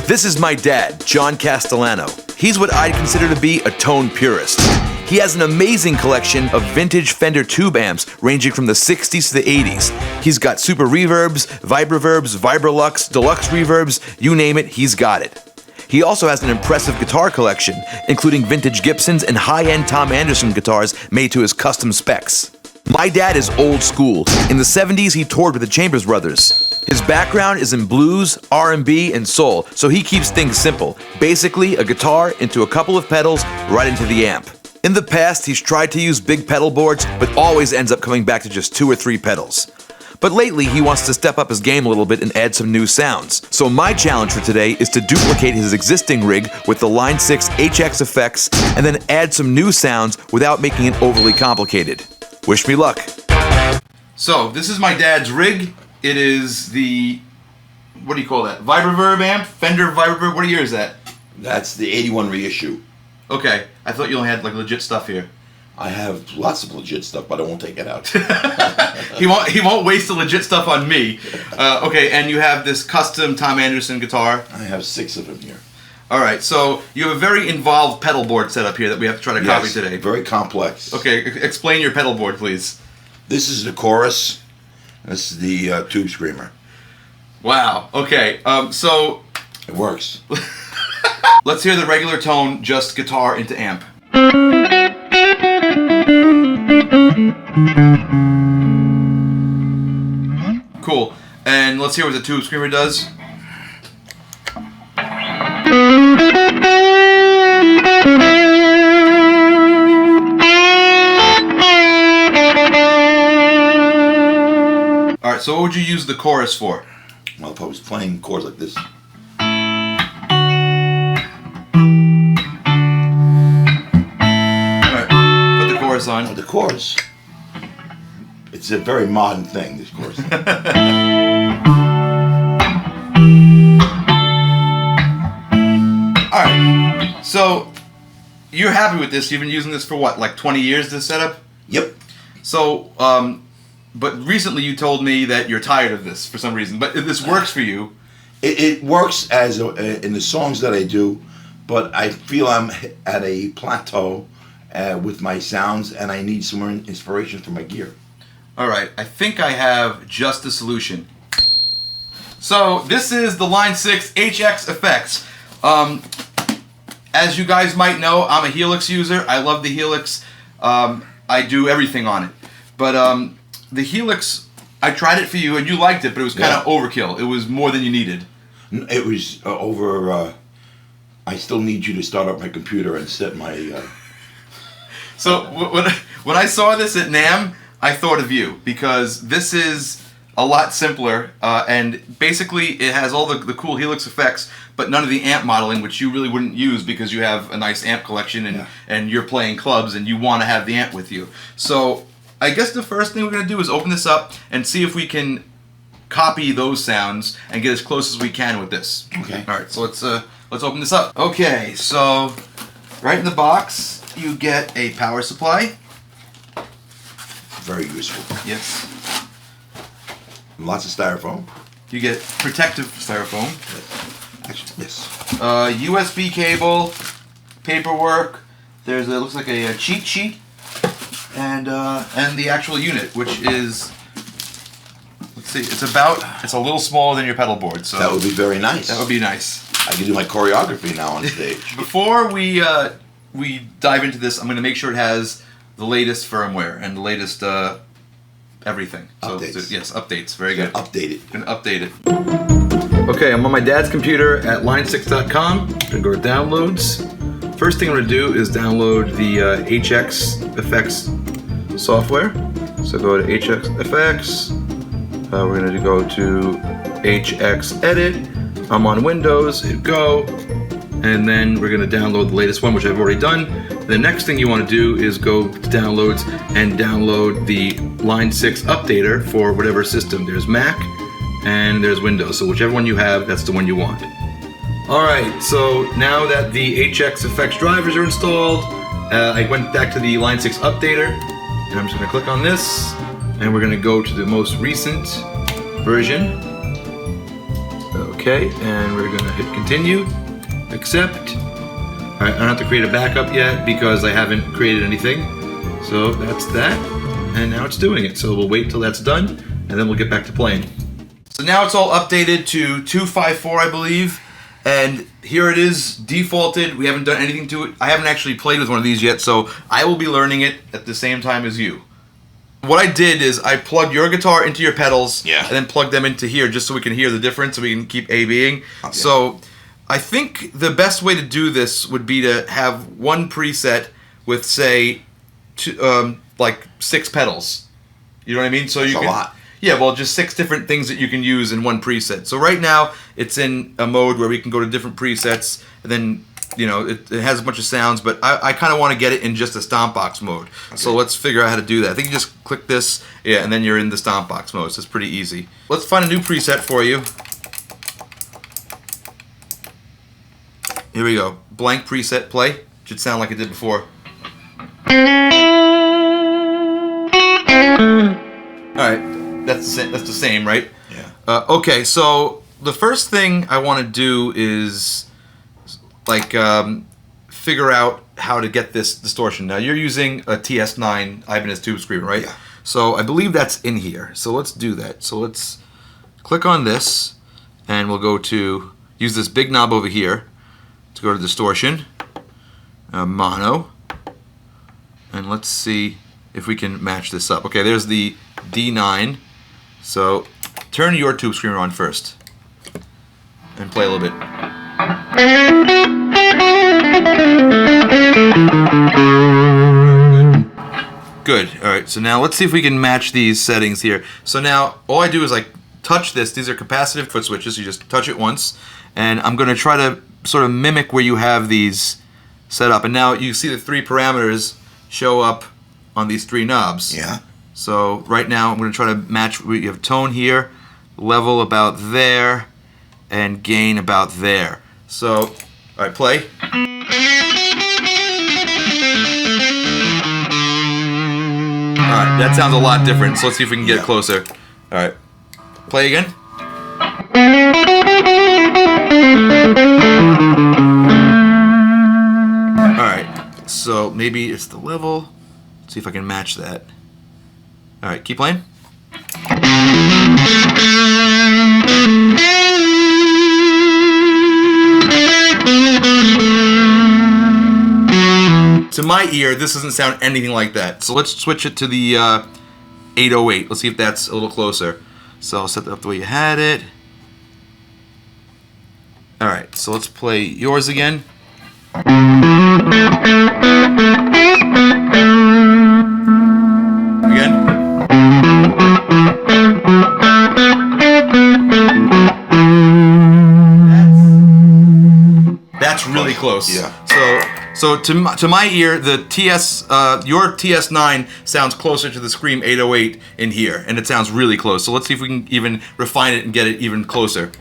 This is my dad, John Castellano. He's what I'd consider to be a tone purist. He has an amazing collection of vintage Fender tube amps ranging from the 60s to the 80s. He's got super reverbs, vibroverbs, vibrolux, deluxe reverbs, you name it, he's got it. He also has an impressive guitar collection, including vintage Gibsons and high-end Tom Anderson guitars made to his custom specs. My dad is old school. In the 70s, he toured with the Chambers Brothers. His background is in blues, R&B, and soul, so he keeps things simple. Basically, a guitar into a couple of pedals, right into the amp. In the past, he's tried to use big pedal boards, but always ends up coming back to just 2 or 3 pedals. But lately, he wants to step up his game a little bit and add some new sounds. So my challenge for today is to duplicate his existing rig with the Line 6 HX effects and then add some new sounds without making it overly complicated. Wish me luck. So, this is my dad's rig. It is the, what do you call that? Vibroverb amp? Fender Vibroverb? What year is that? That's the 81 reissue. Okay, I thought you only had like legit stuff here. I have lots of legit stuff, but I won't take it out. He won't waste the legit stuff on me. Okay, and you have this custom Tom Anderson guitar. I have 6 of them here. All right, so you have a very involved pedal board set up here that we have to try to copy today. Very complex. Okay, explain your pedal board, please. This is the chorus. This is the Tube Screamer. Wow. Okay. So it works. Let's hear the regular tone, just guitar into amp. Cool. And let's hear what the Tube Screamer does. Alright, so what would you use the chorus for? Well, if I was playing chords like this. Alright, put the chorus on. The chorus. It's a very modern thing, this chorus. Alright, so you're happy with this. You've been using this for what, like 20 years, this setup? Yep. So, but recently you told me that you're tired of this for some reason. But if this works for you... It works as in the songs that I do, but I feel I'm at a plateau with my sounds, and I need some more inspiration for my gear. Alright, I think I have just the solution. So, this is the Line 6 HX effects. As you guys might know, I'm a Helix user. I love the Helix. I do everything on it. But the Helix, I tried it for you and you liked it, but it was kind of overkill. It was more than you needed. It was I still need you to start up my computer and set my... So when I saw this at NAMM, I thought of you, because this is a lot simpler, and basically it has all the cool Helix effects, but none of the amp modeling, which you really wouldn't use because you have a nice amp collection and you're playing clubs and you want to have the amp with you. So I guess the first thing we're going to do is open this up and see if we can copy those sounds and get as close as we can with this. Okay. All right, so let's open this up. Okay, so right in the box you get a power supply. Very useful. Yes. Lots of styrofoam. You get protective styrofoam. Actually, yes. USB cable, paperwork. There's looks like a cheat sheet, and the actual unit, which is, let's see, it's a little smaller than your pedal board. So that would be very nice. That would be nice. I can do my choreography now on stage. Before we dive into this, I'm going to make sure it has the latest firmware and the latest everything. So, updates. Yes, updates. Very good. Update it. Going to update it. Okay, I'm on my dad's computer at line6.com. Going to go to downloads. First thing I'm going to do is download the HX effects software. So go to HX effects. We're going to go to HX edit. I'm on Windows. Hit go. And then we're going to download the latest one, which I've already done. The next thing you want to do is go to downloads and download the Line 6 updater for whatever system. There's Mac and there's Windows. So whichever one you have, that's the one you want. Alright, so now that the HX effects drivers are installed, I went back to the Line 6 updater, and I'm just going to click on this, and we're going to go to the most recent version. Okay, and we're gonna hit continue, accept. All right, I don't have to create a backup yet because I haven't created anything. So that's that, and now it's doing it. So we'll wait till that's done, and then we'll get back to playing. So now it's all updated to 254, I believe, and here it is, defaulted. We haven't done anything to it. I haven't actually played with one of these yet, so I will be learning it at the same time as you. What I did is I plugged your guitar into your pedals, and then plugged them into here just so we can hear the difference, so we can keep A-Bing. Okay. So I think the best way to do this would be to have one preset with, say, like 6 pedals. You know what I mean? So That's you can, a lot. Yeah, well, just 6 different things that you can use in one preset. So right now it's in a mode where we can go to different presets, and then it has a bunch of sounds, but I kind of want to get it in just a stomp box mode. Okay. So let's figure out how to do that. I think you just click this, and then you're in the stomp box mode. So it's pretty easy. Let's find a new preset for you. Here we go. Blank preset, play. Should sound like it did before. Alright, that's the same, right? Yeah. Okay, so the first thing I want to do is figure out how to get this distortion. Now you're using a TS9 Ibanez Tube Screamer, right? Yeah. So I believe that's in here. So let's do that. So let's click on this, and we'll go to use this big knob over here to go to distortion, mono, and let's see if we can match this up. Okay, there's the D9. So turn your Tube Screamer on first and play a little bit. Good. All right, so now let's see if we can match these settings here. So now all I do is touch this. These are capacitive foot switches. You just touch it once, and I'm going to try to sort of mimic where you have these set up. And now you see the 3 parameters show up on these 3 knobs. Yeah. So right now I'm going to try to match. We have tone here, level about there, and gain about there. So, all right, play. Alright, that sounds a lot different, so let's see if we can get it closer. Alright, play again. Alright, so maybe it's the level. Let's see if I can match that. Alright, keep playing. To my ear, this doesn't sound anything like that. So let's switch it to the 808. Let's see if that's a little closer. So I'll set that up the way you had it. Alright, so let's play yours again. Again. That's really close. Yeah. So to my ear, the your TS9 sounds closer to the Scream 808 in here, and it sounds really close. So let's see if we can even refine it and get it even closer.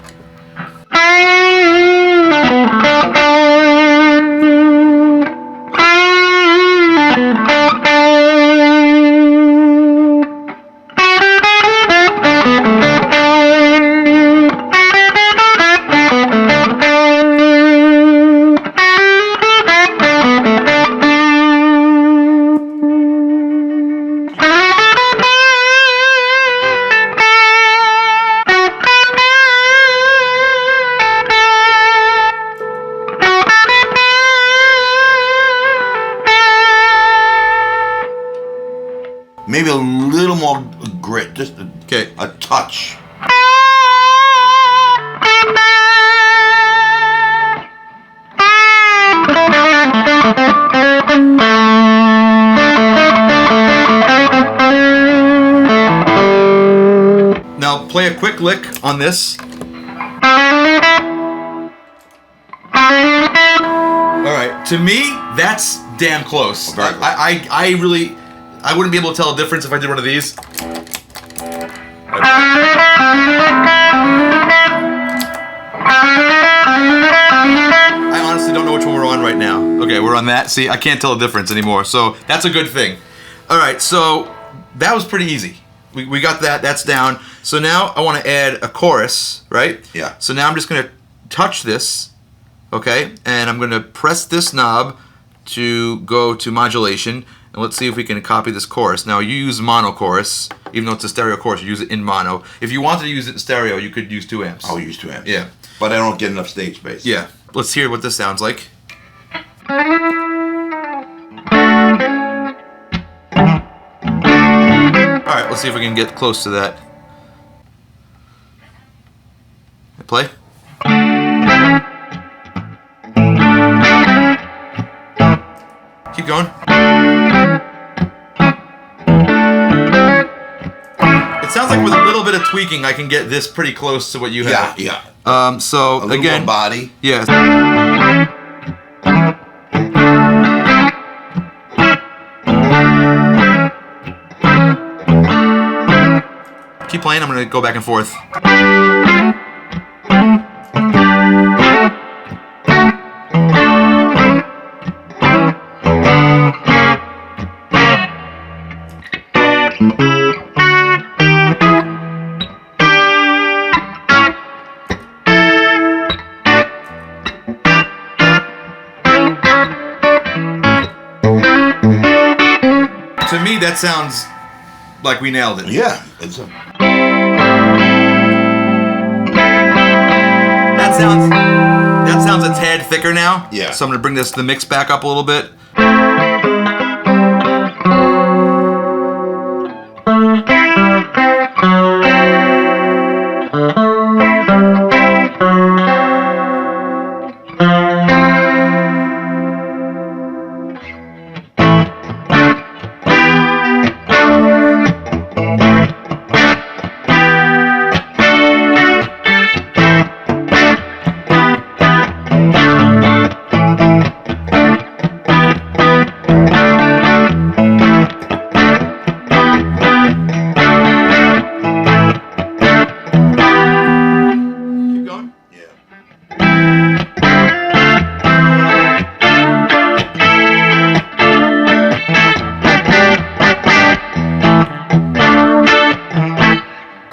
Maybe a little more grit, just a touch. Now play a quick lick on this. Alright, to me, that's damn close. I wouldn't be able to tell a difference if I did one of these. I honestly don't know which one we're on right now. Okay, we're on that. See, I can't tell the difference anymore, so that's a good thing. Alright, so that was pretty easy. we got that. That's down. So now I want to add a chorus, right? Yeah. So now I'm just going to touch this, okay? And I'm going to press this knob to go to modulation. And let's see if we can copy this chorus. Now, you use mono chorus. Even though it's a stereo chorus, you use it in mono. If you wanted to use it in stereo, you could use 2 amps. I'll use 2 amps. Yeah. But I don't get enough stage space. Yeah. Let's hear what this sounds like. All right, let's see if we can get close to that. Play. Keep going. It sounds like with a little bit of tweaking, I can get this pretty close to what you have. Yeah. So a little again, more body. Yes. Keep playing. I'm going to go back and forth. To me, that sounds like we nailed it. Yeah. It's a... That sounds a tad thicker now. Yeah. So I'm going to bring the mix back up a little bit.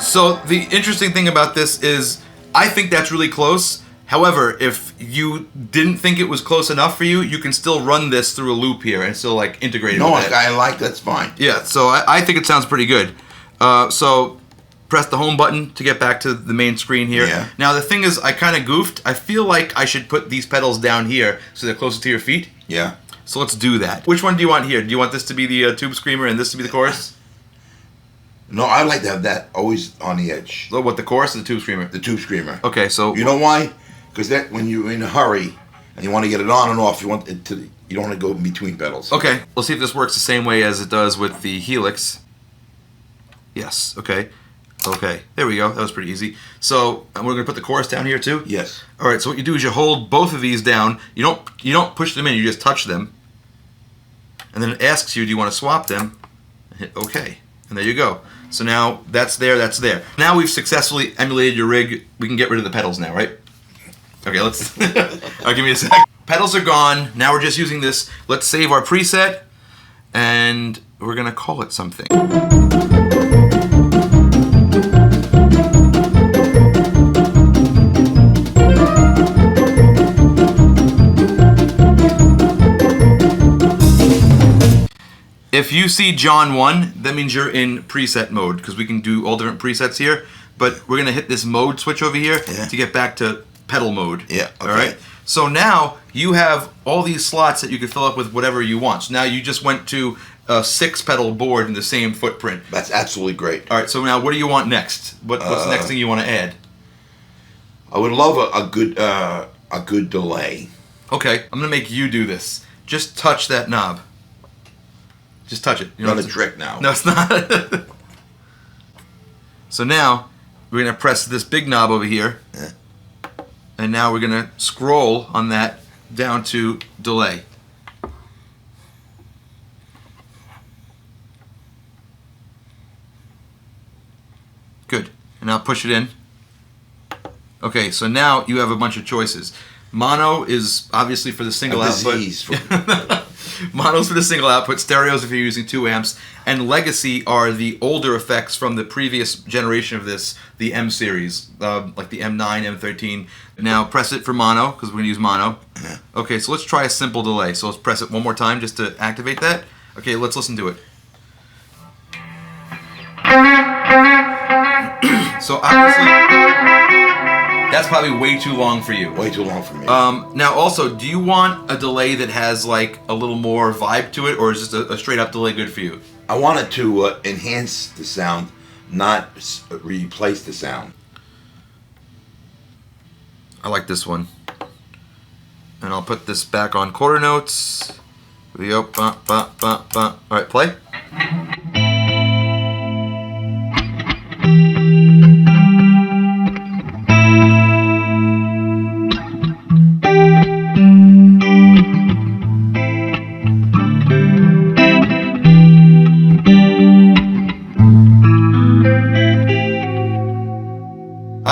So the interesting thing about this is I think that's really close. However, if you didn't think it was close enough for you, you can still run this through a loop here and still like integrate it. No, with it. I like that's fine. Yeah, so I think it sounds pretty good. So press the home button to get back to the main screen here. Yeah. Now the thing is, I kind of goofed. I feel like I should put these pedals down here so they're closer to your feet. Yeah. So let's do that. Which one do you want here? Do you want this to be the Tube Screamer and this to be the chorus? No, I like to have that always on the edge. So what, the chorus or the Tube Screamer? The Tube Screamer. Okay, so you know why? Because that when you're in a hurry and you want to get it on and off, you want it to. You don't want to go in between pedals. Okay, we'll see if this works the same way as it does with the Helix. Yes. Okay. Okay. There we go. That was pretty easy. So we're going to put the chorus down here too. Yes. All right. So what you do is you hold both of these down. You don't push them in. You just touch them, and then it asks you, do you want to swap them? Hit OK, and there you go. So now that's there. That's there. Now we've successfully emulated your rig. We can get rid of the pedals now, right? Okay. Let's. Give me a sec. Pedals are gone. Now we're just using this. Let's save our preset, and we're gonna call it something. If you see John 1, that means you're in preset mode, because we can do all different presets here. But we're gonna hit this mode switch over here to get back to pedal mode. Yeah. Okay. All right. So now you have all these slots that you can fill up with whatever you want. So now you just went to a 6-pedal board in the same footprint. That's absolutely great. All right. So now, what do you want next? What's the next thing you want to add? I would love a good delay. Okay. I'm gonna make you do this. Just touch that knob. Just touch it. You know, Not a trick now. No, it's not. So now we're gonna press this big knob over here, and now we're gonna scroll on that down to delay. Good. And now push it in. Okay, so now you have a bunch of choices. Mono is obviously for the single output. Mono's for the single output. Stereos if you're using 2 amps. And Legacy are the older effects from the previous generation of this, the M series, like the M9, M13. Now press it for mono, because we're going to use mono. Yeah. Okay, so let's try a simple delay. So let's press it one more time just to activate that. Okay, let's listen to it. So obviously, that's probably way too long for you. Way too long for me. Now also, do you want a delay that has like a little more vibe to it, or is just a straight up delay good for you? I want it to enhance the sound, not replace the sound. I like this one. And I'll put this back on quarter notes. Here we go. All right, play.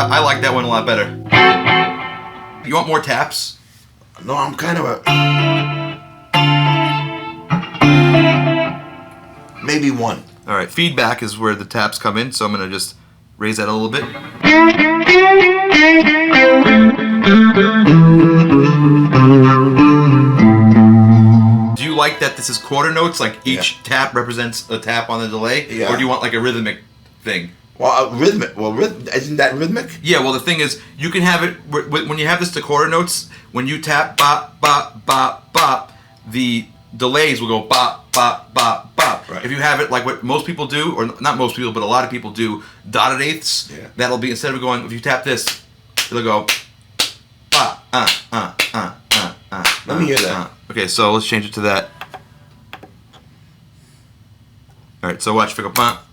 I like that one a lot better. You want more taps? No, I'm kind of a... maybe one. All right, feedback is where the taps come in, so I'm going to just raise that a little bit. Do you like that this is quarter notes, like each tap represents a tap on the delay? Yeah. Or do you want like a rhythmic thing? Well, rhythmic. Well, isn't that rhythmic? Yeah, well, the thing is, you can have it, when you have this to quarter notes, when you tap bop, bop, bop, bop, the delays will go bop, bop, bop, bop. Right. If you have it like what most people do, or not most people, but a lot of people do, dotted eighths, that'll be, instead of going, if you tap this, it'll go bop, Let me hear that. Okay, so let's change it to that. All right, so watch if I go bop,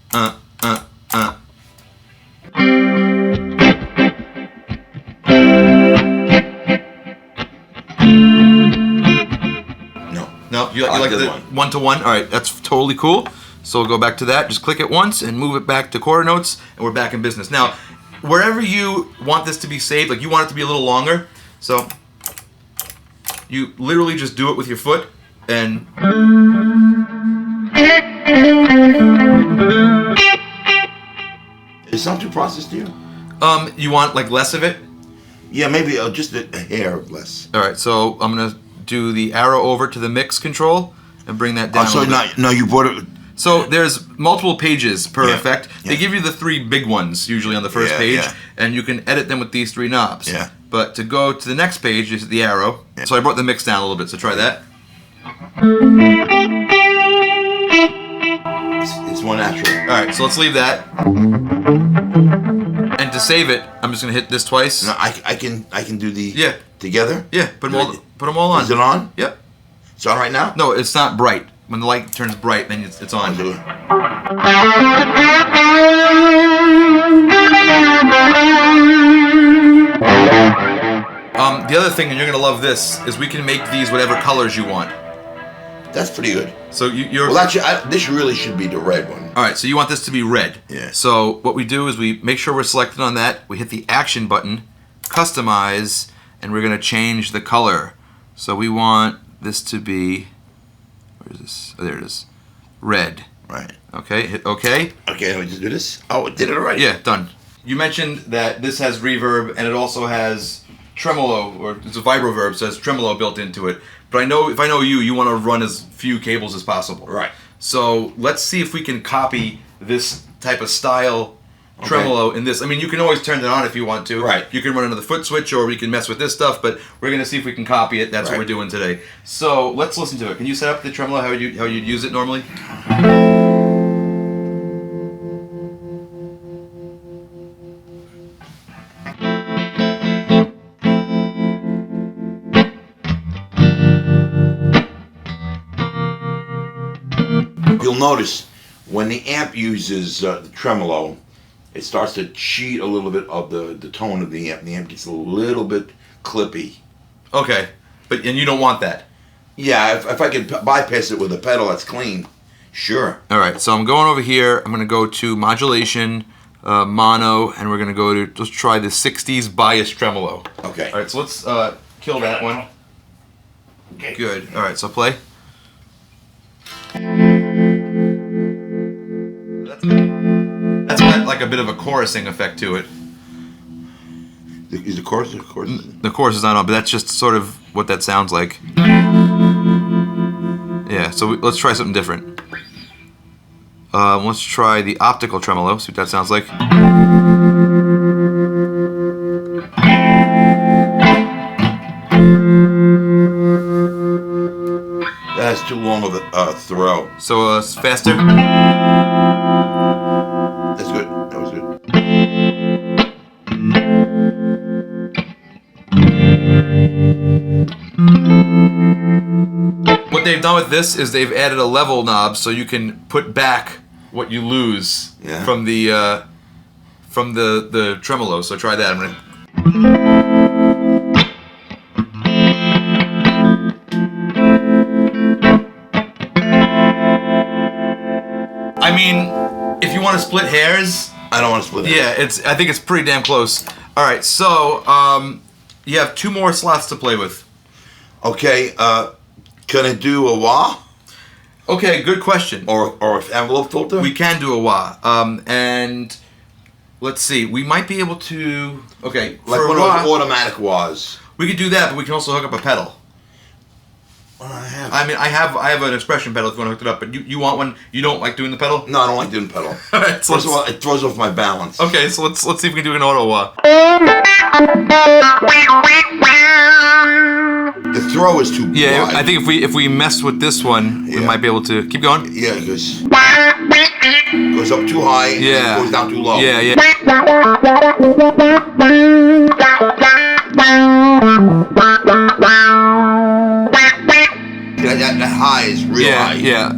No, you like the one-to-one? All right, that's totally cool. So we'll go back to that. Just click it once and move it back to quarter notes, and we're back in business. Now, wherever you want this to be saved, like you want it to be a little longer, so you literally just do it with your foot, and... Is sound too processed to you? You want like less of it? Yeah, maybe just a hair less. All right, so I'm gonna do the arrow over to the mix control and bring that down. Oh, so no, you brought it. So there's multiple pages per effect. They give you the 3 big ones usually on the first page, and you can edit them with these 3 knobs. Yeah. But to go to the next page is the arrow. Yeah. So I brought the mix down a little bit. So try that. It's more natural. All right, so let's leave that. And to save it, I'm just gonna hit this twice. No, I can do the together. Yeah, put them all on. Is it on? Yep. It's on right now. No, it's not bright. When the light turns bright, then it's on. The other thing, and you're gonna love this, is we can make these whatever colors you want. That's pretty good. So you're... Well, actually, this really should be the red one. All right, so you want this to be red. Yeah. So what we do is we make sure we're selected on that. We hit the action button, customize, and we're gonna change the color. So we want this to be... Where is this? Oh, there it is. Red. Right. Okay, hit OK. Okay, let me just do this. Oh, it did it already. Yeah, done. You mentioned that this has reverb, and it also has tremolo, or it's a vibroverb, so it has tremolo built into it. But I know, if I know you, you want to run as few cables as possible. Right. So let's see if we can copy this type of style tremolo in this. I mean, you can always turn it on if you want to. Right. You can run another foot switch, or we can mess with this stuff, but we're going to see if we can copy it. That's what we're doing today. So let's listen to it. Can you set up the tremolo how you'd use it normally? You'll notice when the amp uses the tremolo, it starts to cheat a little bit of the tone of the amp. The amp gets a little bit clippy. Okay, and you don't want that. Yeah, if I could bypass it with a pedal that's clean, sure. All right, so I'm going over here. I'm going to go to modulation, mono, and we're gonna go to, let's try the 60s Bias Tremolo. Okay. All right, so let's kill that one. Okay. Good. All right, so play. That's got like a bit of a chorusing effect to it. Is the chorus? The chorus? The chorus is not on, but that's just sort of what that sounds like. Yeah, so let's try something different. Let's try the Optical Tremolo, see what that sounds like. That's too long of a throw. So it's faster. That's good. That was good. What they've done with this is they've added a level knob so you can put back what you lose from the tremolo. So try that. I'm gonna. I mean, if you want to split hairs, I don't want to split it. yeah, I think it's pretty damn close. All right, so you have 2 more slots to play with. Okay, can I do a wah? Okay, good question. Or envelope filter? We can do a wah. And let's see, we might be able to. Okay, like for one a of wah, those automatic wahs. we could do that, but we can also hook up a pedal. What do I have? I mean, I have an expression pedal if you want to hook it up, but you want one? You don't like doing the pedal? No, I don't like doing pedal. All right, so First of all, it throws off my balance. okay, so let's see if we can do an auto wah. The throw is too Yeah, wide. I think if we mess with this one, we Yeah. might be able to keep going. Yeah, it goes up too high and Yeah. it goes down too low. Yeah, yeah. That high is real Yeah, high. yeah.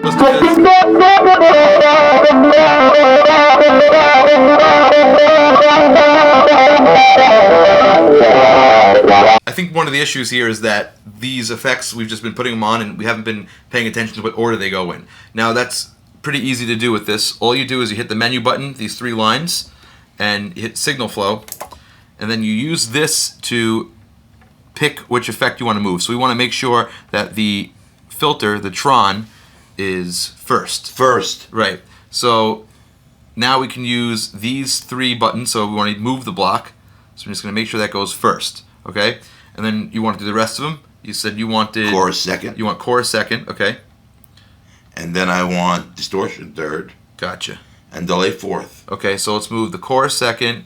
Let's do this. I think one of the issues here is that these effects, we've just been putting them on and we haven't been paying attention to what order they go in. Now that's pretty easy to do with this. All you do is you hit the menu button, these 3 lines, and you hit signal flow, and then you use this to pick which effect you want to move. So we want to make sure that the filter, the Tron, is first. First. Right. So now we can use these 3 buttons. So we want to move the block. So I'm just going to make sure that goes first. Okay. And then you want to do the rest of them. You said you wanted Chorus second. You want chorus second. Okay. And then I want distortion third. Gotcha. And delay fourth. Okay. So let's move the chorus second.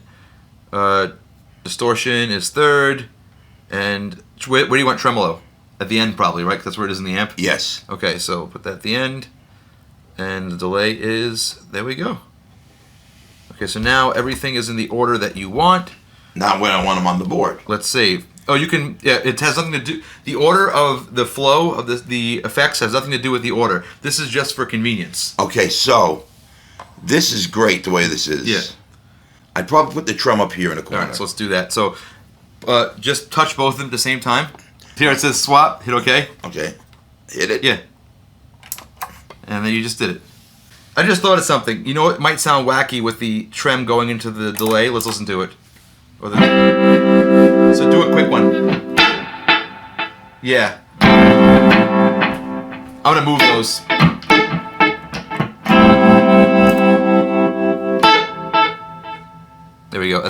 Distortion is third. And where do you want tremolo? At the end, probably, right? 'Cause that's where it is in the amp. Yes. Okay. So put that at the end. And the delay is, there we go. Okay. So now everything is in the order that you want. Not when I want them on the board. Let's save. Oh, you can. Yeah, it has nothing to do. The order of the flow of the effects has nothing to do with the order. This is just for convenience. Okay, so this is great the way this is. Yeah. I'd probably put the trim up here in the All corner. right, so let's do that. So, just touch both of them at the same time. Here it says swap. Hit OK. Okay. Hit it. Yeah. And then you just did it. I just thought of something. You know, it might sound wacky with the trem going into the delay. Let's listen to it. So do a quick one. Yeah. I'm gonna move those. There we go.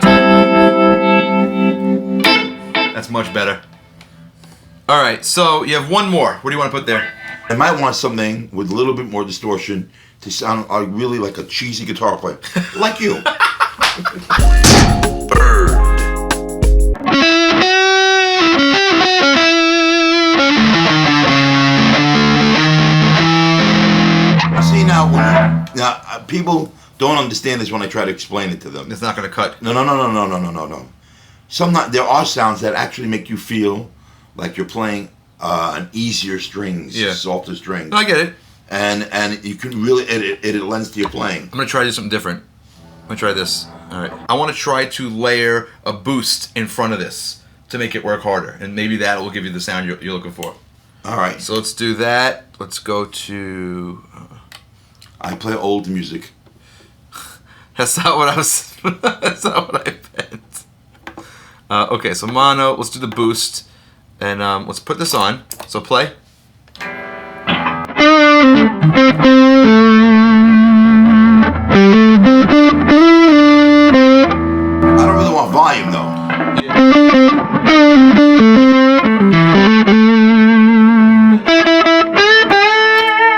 That's much better. All right, so you have one more. What do you want to put there? I might want something with a little bit more distortion to sound really like a cheesy guitar player. Like you. Bird. See now, people don't understand this when I try to explain it to them. It's not gonna cut. No. Sometimes there are sounds that actually make you feel like you're playing an easier strings, softer strings. No, I get it. And you can really it lends to your playing. I'm gonna try to do something different. I'm gonna try this. All right. I want to try to layer a boost in front of this to make it work harder, and maybe that will give you the sound you're looking for. All right. So let's do that. Let's go to. I play old music. That's not what I was. That's not what I meant. Okay, so mono. Let's do the boost, and let's put this on. So play. I don't really want volume though.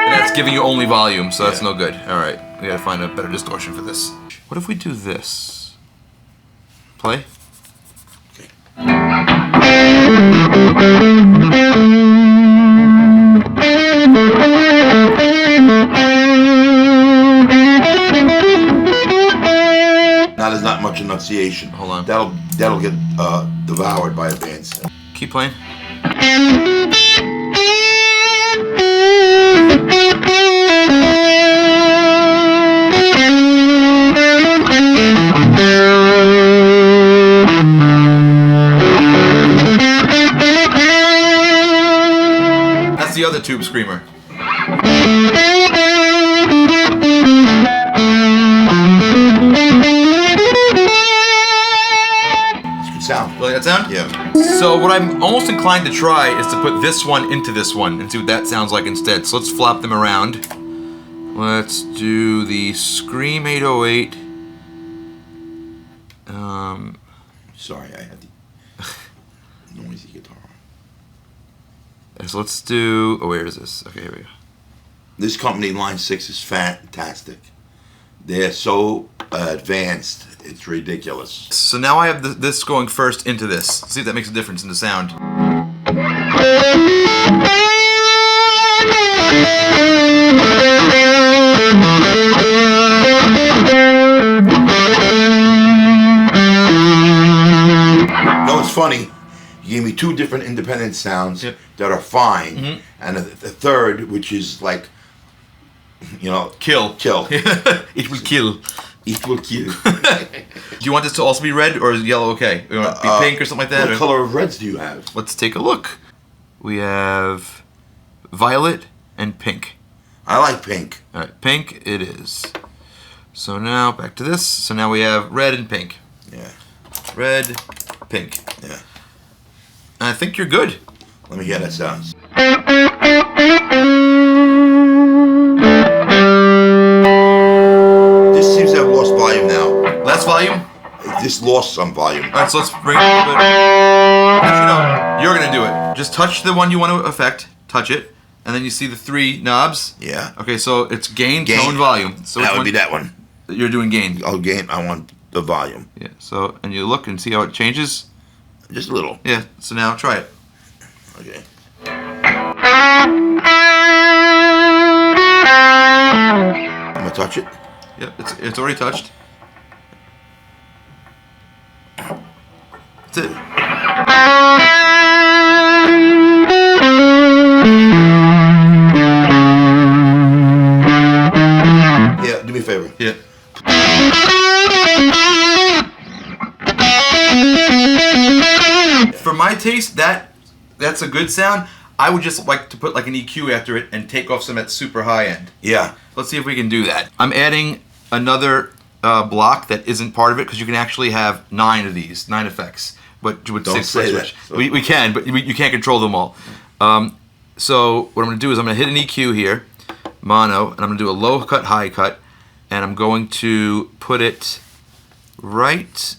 And that's giving you only volume, so that's no good. All right, we gotta find a better distortion for this. What if we do this? Play. Now there's not much enunciation. Hold on. That'll get devoured by a bandstand. Keep playing. That's the other Tube Screamer. Sound. You like that sound? Yeah. So what I'm almost inclined to try is to put this one into this one and see what that sounds like instead. So let's flop them around. Let's do the Scream 808. Sorry, I had the noisy guitar on. So let's do. Oh, where is this? Okay, here we go. This company, Line 6, is fantastic. They're so advanced, it's ridiculous. So now I have this going first into this. See if that makes a difference in the sound. No, it's funny. You gave me two different independent sounds that are fine, and a third, which is like, Kill. It will kill. It will kill. Do you want this to also be red, or is yellow okay? You want it to be pink or something like that? What color of reds do you have? Let's take a look. We have violet and pink. I like pink. All right, pink it is. So now back to this. So now we have red and pink. Yeah. Red, pink. Yeah. And I think you're good. Let me hear that sound. This seems to have lost volume now. Less volume? This lost some volume. All right, so let's bring it a little bit. Actually, no. You're going to do it. Just touch the one you want to affect. Touch it. And then you see the three knobs. Yeah. Okay, so it's gain, tone, volume. So that would be that one. You're doing gain. Oh, gain. I want the volume. Yeah, so, and you look and see how it changes. Just a little. Yeah, so now try it. Okay. I'm going to touch it. Yep, it's already touched. That's it. Yeah, do me a favor. Yeah. For my taste, that's a good sound. I would just like to put like an EQ after it and take off some at super high end. Yeah. Let's see if we can do that. I'm adding another block that isn't part of it because you can actually have 9 of these, 9 effects. But with Don't 6 say switch. that. We can, but you can't control them all. So what I'm going to do is I'm going to hit an EQ here, mono, and I'm going to do a low cut, high cut, and I'm going to put it right.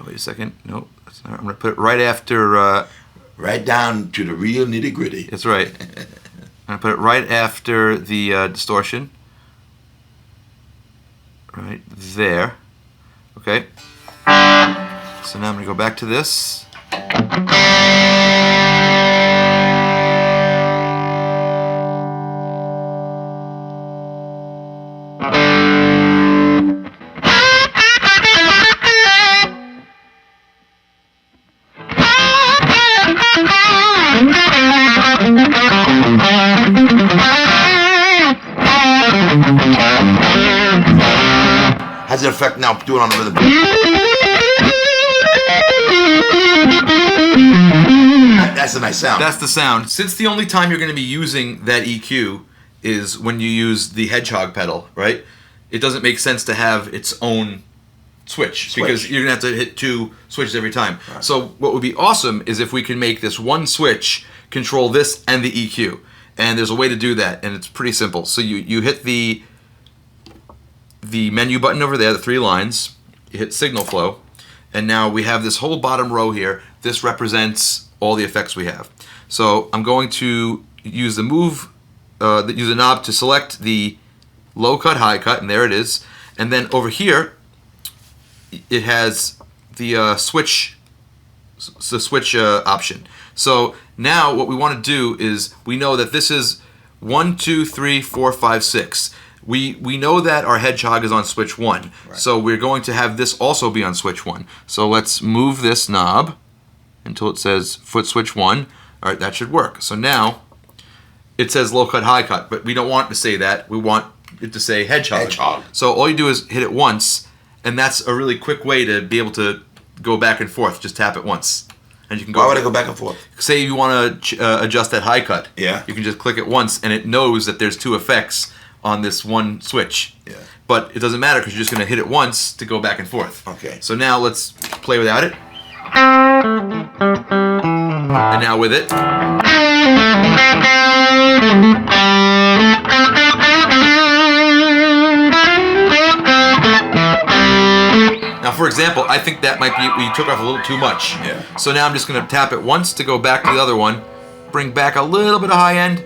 Wait a second. No, that's not. I'm going to put it right after. Right down to the real nitty gritty. That's right. I'm going to put it right after the distortion. Right there. Okay. So now I'm going to go back to this. Has an effect. Now do it on the rhythm. That's a nice sound. That's the sound. Since the only time you're going to be using that EQ is when you use the Hedgehog pedal, right? It doesn't make sense to have its own switch. Because you're going to have to hit 2 switches every time. Right. So what would be awesome is if we can make this one switch control this and the EQ. And there's a way to do that, and it's pretty simple. So you hit the menu button over there, the 3 lines. You hit signal flow, and now we have this whole bottom row here. This represents all the effects we have. So I'm going to use the use the knob to select the low cut, high cut, and there it is. And then over here, it has the switch option. So now what we want to do is we know that this is 1, 2, 3, 4, 5, 6. We know that our Hedgehog is on switch 1. Right. So we're going to have this also be on switch 1. So let's move this knob until it says foot switch 1. All right, that should work. So now it says low cut, high cut, but we don't want it to say that. We want it to say Hedgehog. Hedgehog. So all you do is hit it once, and that's a really quick way to be able to go back and forth. Just tap it once. And you can go. Why would I go back and forth? Say you want to adjust that high cut. Yeah. You can just click it once, and it knows that there's 2 effects on this one switch. Yeah. But it doesn't matter because you're just going to hit it once to go back and forth. Okay. So now let's play without it. And now with it. Now, for example, I think that might be, we took off a little too much. Yeah. So now I'm just going to tap it once to go back to the other one, bring back a little bit of high end.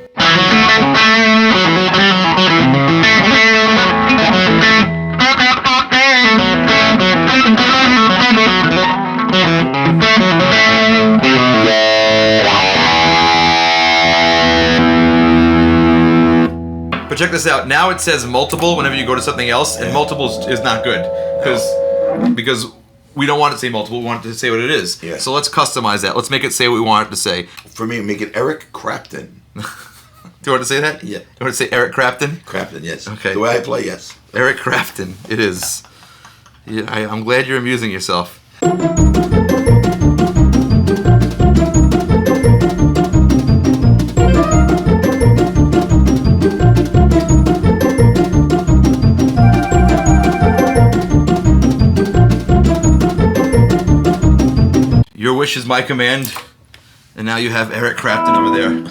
But check this out. Now it says multiple whenever you go to something else, and multiple is not good because we don't want it to say multiple. We want it to say what it is. Yeah. So let's customize that. Let's make it say what we want it to say. For me, make it Eric Crapton. Do you want to say that? Yeah. Do you want to say Eric Crapton? Crapton, yes. Okay. The way I play, yes. Eric Crafton, it is. Yeah, I'm glad you're amusing yourself. Your wish is my command, and now you have Eric Crafton over there.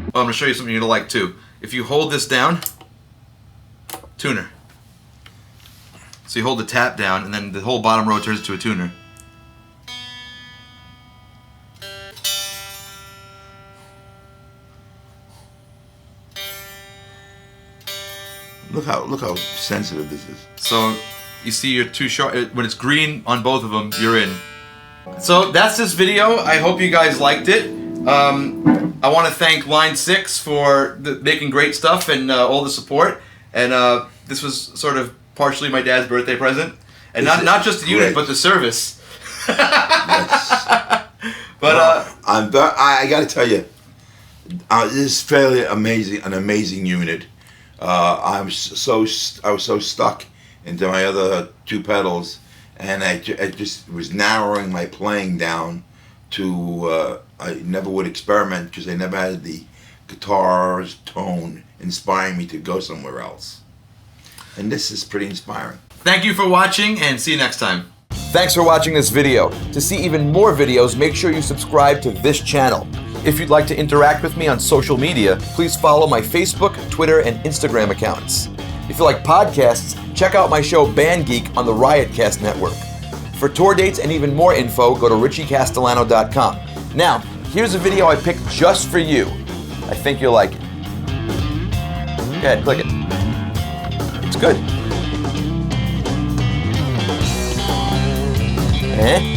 I'm going to show you something you're going to like too. If you hold this down, tuner. So you hold the tap down and then the whole bottom row turns into a tuner. Look how sensitive this is. So you see your 2 sharp, when it's green on both of them, you're in. So that's this video. I hope you guys liked it. I want to thank Line 6 for making great stuff and all the support. And this was sort of partially my dad's birthday present. And not just the unit, but the service. Yes. But I got to tell you, this is fairly amazing, an amazing unit. I was so stuck into my other 2 pedals, and I just was narrowing my playing down to I never would experiment because I never had the guitar's tone inspiring me to go somewhere else. And this is pretty inspiring. Thank you for watching, and see you next time. Thanks for watching this video. To see even more videos, make sure you subscribe to this channel. If you'd like to interact with me on social media, please follow my Facebook, Twitter, and Instagram accounts. If you like podcasts, check out my show Band Geek on the Riotcast Network. For tour dates and even more info, go to richiecastellano.com. Now, here's a video I picked just for you. I think you'll like it. Go ahead, click it. It's good. Eh?